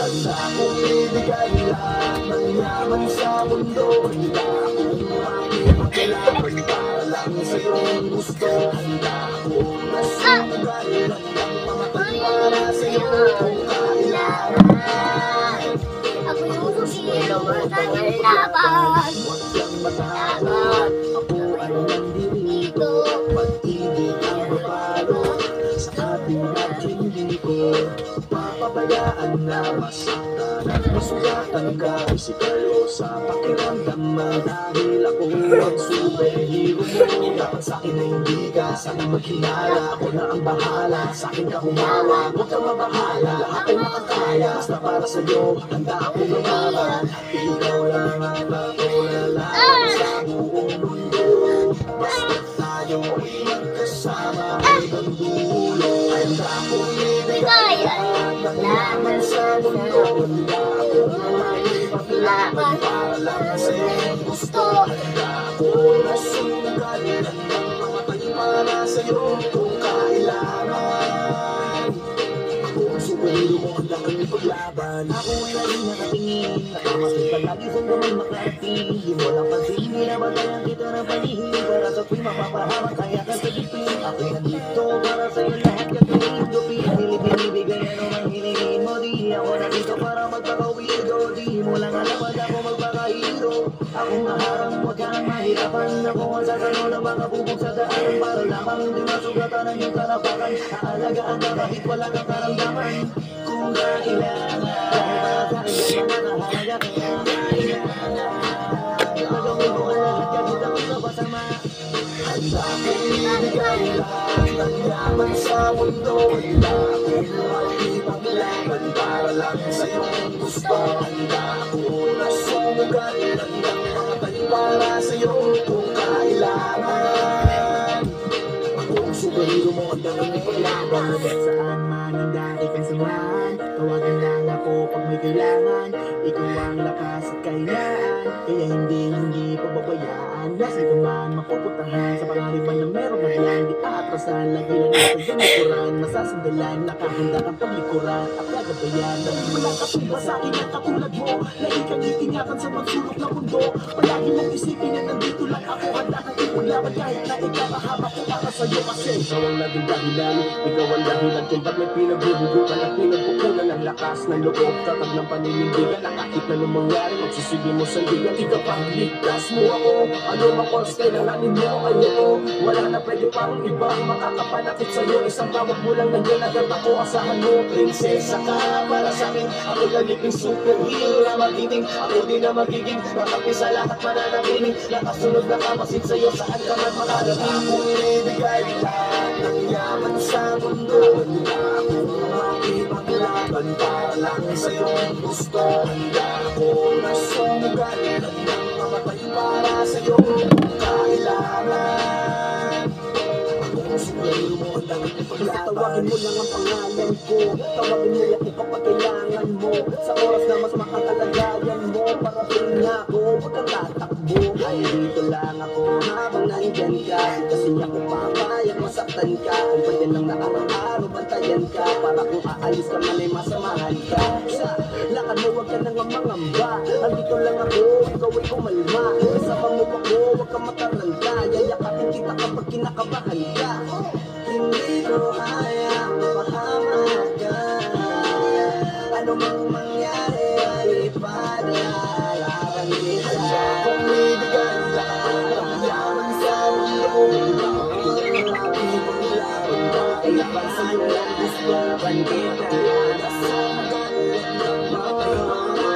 Handa kong ibigay lahat ng yaman sa mundo. Handa akong makipaglaban para lang sa iyong gusto. Handa akong nasugal, handang mamatay para sa iyo kung kailangan. Ako yung susunod ng laban. Huwag kang matakot, ako ay nandito. Pag-ibig ang mabalot sa ating at hindi ko papabayaan na masaktan at masugatan ka. Isikalo sa pakiramdam dahil ako ang superhero mo. Dapat sa'kin na hindi ka sana maghinala. Ako na ang bahala, sa'kin ka humawak. Huwag kang mabahala, lahat ay makakaya. Basta para sa'yo, handa akong lumaban. Ikaw lang ang matulalaman sa buong mundo. Basta tayo ay magkasama hanggang dulo. Handa akong ibigay ang laman sa mundo. Handa akong makipaglaban para lang sa iyong gusto. Handa akong nasugal, handang mamatay para sa iyo kung kailangan. Ako ang superhero mo, handa kang ipaglaban. Ako ay lagi nakatingin, nakamasid palagi sa gamay makarating. Di mo lang pansin, binabantayan kita ng panihig. Para sa tuwing mapapahamak, kaya ka sa dipin. Ako'y nandito para sa'yo lahat ka pinigupin. Binibigay ano mang hilingin mo. Di ako nandito para magpakawido. Di mo lang alam ba't ako magpakahiro. Akong naharang, huwag ka nang mahirapan. Ako ang sasano ng mga bubog sa daan. Para lamang di masugatan ang iyong karapakan. Aalagaan ka kahit wala kang karamdaman. Kung kailangan, dahil para sa'kin yan mahalaga. Kaya kailangan, gagawin ko ang lahat kahit ako kapasama. Handa akong ibigay lahat ng yaman sa mundo. Handa akong makipaglaban para lang sa iyong gusto. Handa akong nasugal, handang mamatay para sa iyo kung kailangan. Ako ang superhero mo, handa kang ipaglaban. Saan man ang dati kang samahan, tawagan lang ako pag may kailangan. Ikaw ang lakas at kailangan, kaya hindi pababayaan. Nasa ka man mapupuntahan sa pangaliban na meron na yan. Di aatrasan, lagi lang natin sa likuran. Masasandalan, nakahanda kang paglikuran at gagabayan. Walang katumba sa akin at katulad mo, na ikang itingakan sa magsulok na mundo. Palagi mong isipin na nandito lang ako, handa kang ipaglaban kahit na ikakahama ko para sa'yo. Kasi ikaw ang naging dahilan, ikaw ang dahilan kung ba't may pinagbubugutan at pinagpupunan ng lakas ng loob. Tatag ng paninindigan na kahit na nung mangyari, magsisigi mo sandigan. Ikaw pang ligtas mo ako, ano makos kailanganin mo ayoko. Wala na pwede pang iba makakapanakit sa'yo. Isang tawag mo lang nandiyan agad ako, asahan mo. Prinsesa ka para sa'kin, ako laliping superhero na magiging. Ako din na magiging makapi sa lahat mananamiling. Nakasunod na kamasid sa'yo saan ka man makarating. Akong ibigay lahat ng yaman sa mundo. Handa akong makipaglaban para lang sa iyong gusto. Handa akong nasugal, handang mamatay para sa iyo kung kailangan. Ako ang superhero mo, handa kang ipaglaban. Tawagin mo lang ang pangalan ko, tawagin mo ako kapag kailangan mo. Sa oras na mas makakalagayan mo, parating na ako, huwag kang tatakbo. Ay dito lang ako habang nandyan ka, kasi ako papayag masaktan ka. Kung pwede lang na araw-araw bantayan ka, para kung aalis ka man ay masamahan ka. Sa lakad mo huwag ka nang mangamba, andito lang ako, ikaw ay kumalma. Kasama mo ako, huwag kang mataranta, yayakapin kita kapag kinakabahan ka. Hindi ko hayang mapahamak ka, ano mang mangyari ay ipadalaban kita. Kung ibigay lahat ang yaman sa mundo, makipaglaban kaya para sa'yo ang gusto. Bandita, nasa magalit ng mamatay para